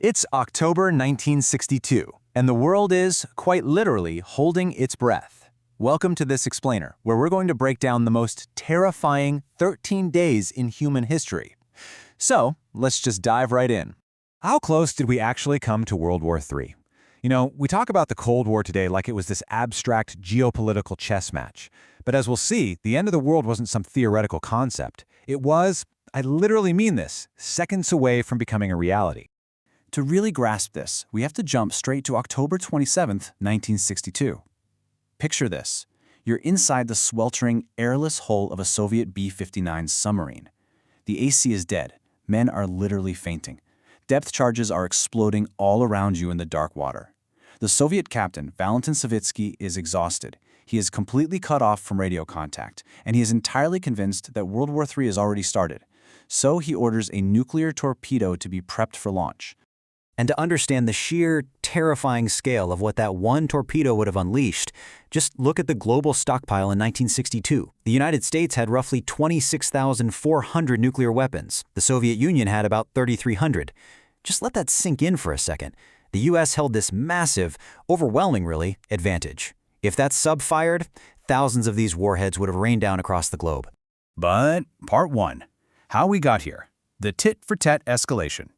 It's October 1962, and the world is, quite literally, holding its breath. Welcome to this explainer, where we're going to break down the most terrifying 13 days in human history. So, let's just dive right in. How close did we actually come to World War III? We talk about the Cold War today like it was this abstract geopolitical chess match. But as we'll see, the end of the world wasn't some theoretical concept. It was, I literally mean this, seconds away from becoming a reality. To really grasp this, we have to jump straight to October 27, 1962. Picture this. You're inside the sweltering, airless hull of a Soviet B-59 submarine. The AC is dead. Men are literally fainting. Depth charges are exploding all around you in the dark water. The Soviet captain, Valentin Savitsky, is exhausted. He is completely cut off from radio contact, and he is entirely convinced that World War III has already started. So he orders a nuclear torpedo to be prepped for launch. And to understand the sheer, terrifying scale of what that one torpedo would have unleashed, just look at the global stockpile in 1962. The United States had roughly 26,400 nuclear weapons. The Soviet Union had about 3,300. Just let that sink in for a second. The U.S. held this massive, overwhelming really, advantage. If that sub fired, thousands of these warheads would have rained down across the globe. But Part 1. How we got here. The tit-for-tat escalation.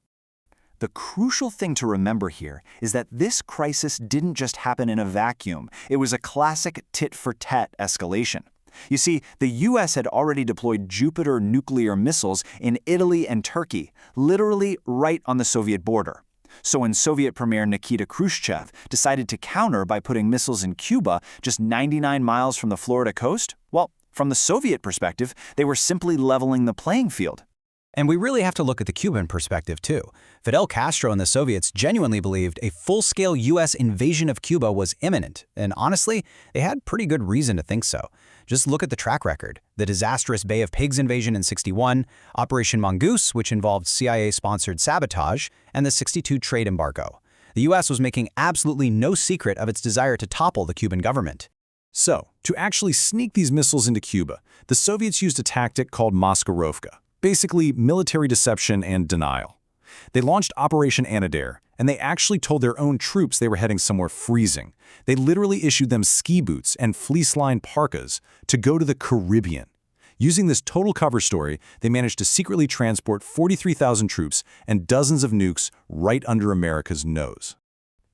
The crucial thing to remember here is that this crisis didn't just happen in a vacuum. It was a classic tit-for-tat escalation. You see, the U.S. had already deployed Jupiter nuclear missiles in Italy and Turkey, literally right on the Soviet border. So when Soviet Premier Nikita Khrushchev decided to counter by putting missiles in Cuba just 99 miles from the Florida coast, well, from the Soviet perspective, they were simply leveling the playing field. And we really have to look at the Cuban perspective, too. Fidel Castro and the Soviets genuinely believed a full-scale U.S. invasion of Cuba was imminent, and honestly, they had pretty good reason to think so. Just look at the track record. The disastrous Bay of Pigs invasion in '61, Operation Mongoose, which involved CIA-sponsored sabotage, and the '62 trade embargo. The U.S. was making absolutely no secret of its desire to topple the Cuban government. So, to actually sneak these missiles into Cuba, the Soviets used a tactic called Maskirovka. Basically, military deception and denial. They launched Operation Anadyr, and they actually told their own troops they were heading somewhere freezing. They literally issued them ski boots and fleece-lined parkas to go to the Caribbean. Using this total cover story, they managed to secretly transport 43,000 troops and dozens of nukes right under America's nose.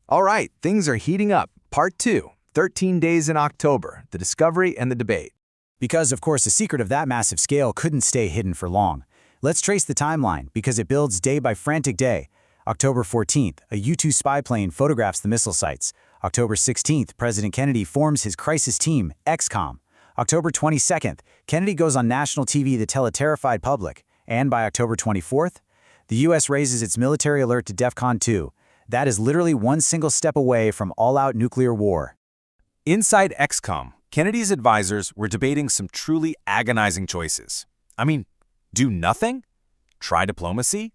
All right, things are heating up. Part 2, 13 days in October, the discovery and the debate. Because, of course, the secret of that massive scale couldn't stay hidden for long. Let's trace the timeline, because it builds day by frantic day. October 14th, a U-2 spy plane photographs the missile sites. October 16th, President Kennedy forms his crisis team, XCOM. October 22nd, Kennedy goes on national TV to tell a terrified public. And by October 24th, the U.S. raises its military alert to DEFCON 2. That is literally one single step away from all-out nuclear war. Inside XCOM, Kennedy's advisors were debating some truly agonizing choices. Do nothing? Try diplomacy?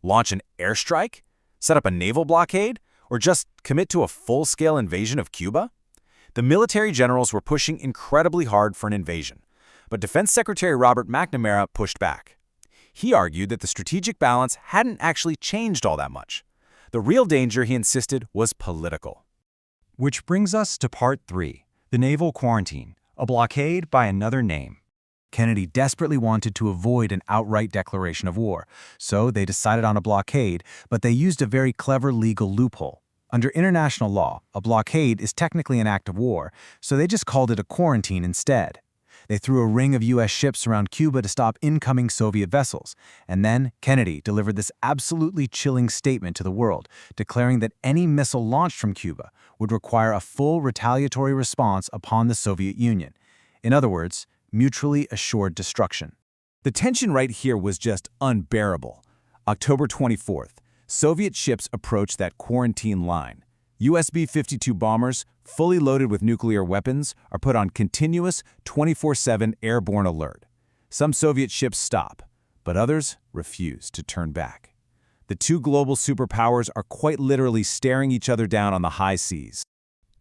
Launch an airstrike? Set up a naval blockade? Or just commit to a full-scale invasion of Cuba? The military generals were pushing incredibly hard for an invasion, but Defense Secretary Robert McNamara pushed back. He argued that the strategic balance hadn't actually changed all that much. The real danger, he insisted, was political. Which brings us to Part 3. The naval quarantine, a blockade by another name. Kennedy desperately wanted to avoid an outright declaration of war, so they decided on a blockade, but they used a very clever legal loophole. Under international law, a blockade is technically an act of war, so they just called it a quarantine instead. They threw a ring of U.S. ships around Cuba to stop incoming Soviet vessels, and then Kennedy delivered this absolutely chilling statement to the world, declaring that any missile launched from Cuba would require a full retaliatory response upon the Soviet Union. In other words, mutually assured destruction. The tension right here was just unbearable. October 24th, Soviet ships approached that quarantine line. US B-52 bombers, fully loaded with nuclear weapons, are put on continuous 24/7 airborne alert. Some Soviet ships stop, but others refuse to turn back. The two global superpowers are quite literally staring each other down on the high seas.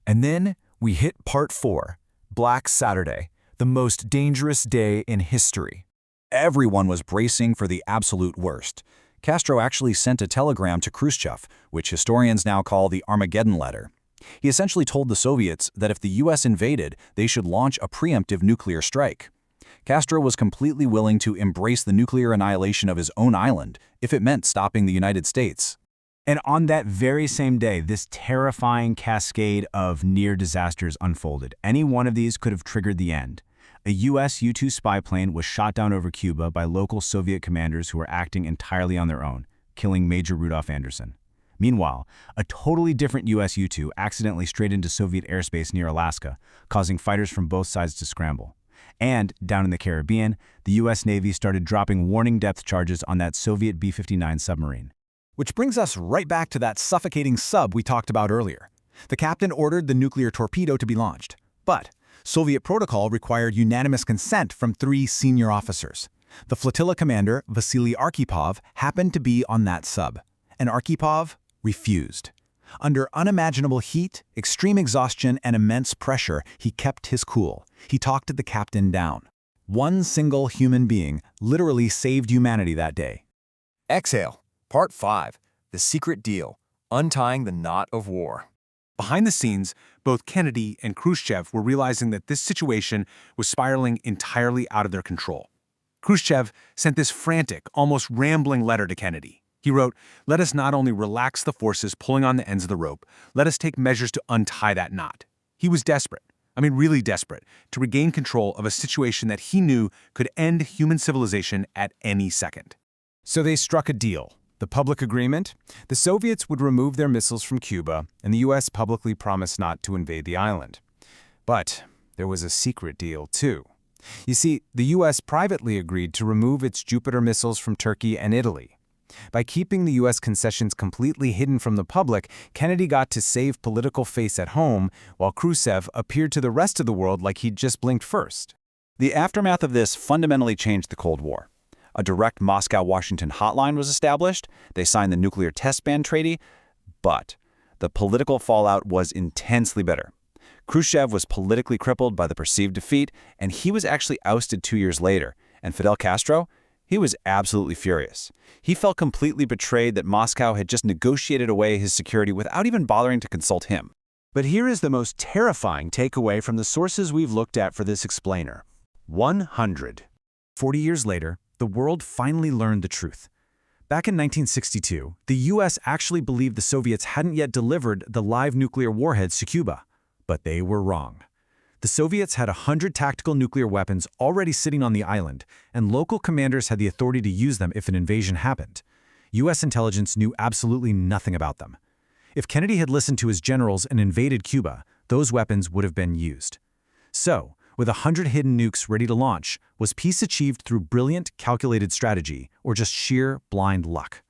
And then we hit Part 4, Black Saturday, the most dangerous day in history. Everyone was bracing for the absolute worst. Castro actually sent a telegram to Khrushchev, which historians now call the Armageddon letter. He essentially told the Soviets that if the US invaded, they should launch a preemptive nuclear strike. Castro was completely willing to embrace the nuclear annihilation of his own island if it meant stopping the United States. And on that very same day, this terrifying cascade of near disasters unfolded. Any one of these could have triggered the end. A U.S. U-2 spy plane was shot down over Cuba by local Soviet commanders who were acting entirely on their own, killing Major Rudolph Anderson. Meanwhile, a totally different U.S. U-2 accidentally strayed into Soviet airspace near Alaska, causing fighters from both sides to scramble. And, down in the Caribbean, the U.S. Navy started dropping warning depth charges on that Soviet B-59 submarine. Which brings us right back to that suffocating sub we talked about earlier. The captain ordered the nuclear torpedo to be launched, but Soviet protocol required unanimous consent from 3 senior officers. The flotilla commander, Vasily Arkhipov, happened to be on that sub, and Arkhipov refused. Under unimaginable heat, extreme exhaustion, and immense pressure, he kept his cool. He talked the captain down. One single human being literally saved humanity that day. Exhale. Part 5. The Secret Deal. Untying the Knot of War. Behind the scenes, both Kennedy and Khrushchev were realizing that this situation was spiraling entirely out of their control. Khrushchev sent this frantic, almost rambling letter to Kennedy. He wrote, "Let us not only relax the forces pulling on the ends of the rope, let us take measures to untie that knot." He was desperate, really desperate, to regain control of a situation that he knew could end human civilization at any second. So they struck a deal. The public agreement? The Soviets would remove their missiles from Cuba, and the U.S. publicly promised not to invade the island. But there was a secret deal, too. You see, the U.S. privately agreed to remove its Jupiter missiles from Turkey and Italy. By keeping the U.S. concessions completely hidden from the public, Kennedy got to save political face at home, while Khrushchev appeared to the rest of the world like he'd just blinked first. The aftermath of this fundamentally changed the Cold War. A direct Moscow-Washington hotline was established, they signed the Nuclear Test Ban Treaty, but the political fallout was intensely bitter. Khrushchev was politically crippled by the perceived defeat, and he was actually ousted 2 years later. And Fidel Castro? He was absolutely furious. He felt completely betrayed that Moscow had just negotiated away his security without even bothering to consult him. But here is the most terrifying takeaway from the sources we've looked at for this explainer. 100. 40 years later, the world finally learned the truth. Back in 1962, the U.S. actually believed the Soviets hadn't yet delivered the live nuclear warheads to Cuba. But they were wrong. The Soviets had 100 tactical nuclear weapons already sitting on the island, and local commanders had the authority to use them if an invasion happened. U.S. intelligence knew absolutely nothing about them. If Kennedy had listened to his generals and invaded Cuba, those weapons would have been used. So, with 100 hidden nukes ready to launch, was peace achieved through brilliant, calculated strategy, or just sheer, blind luck?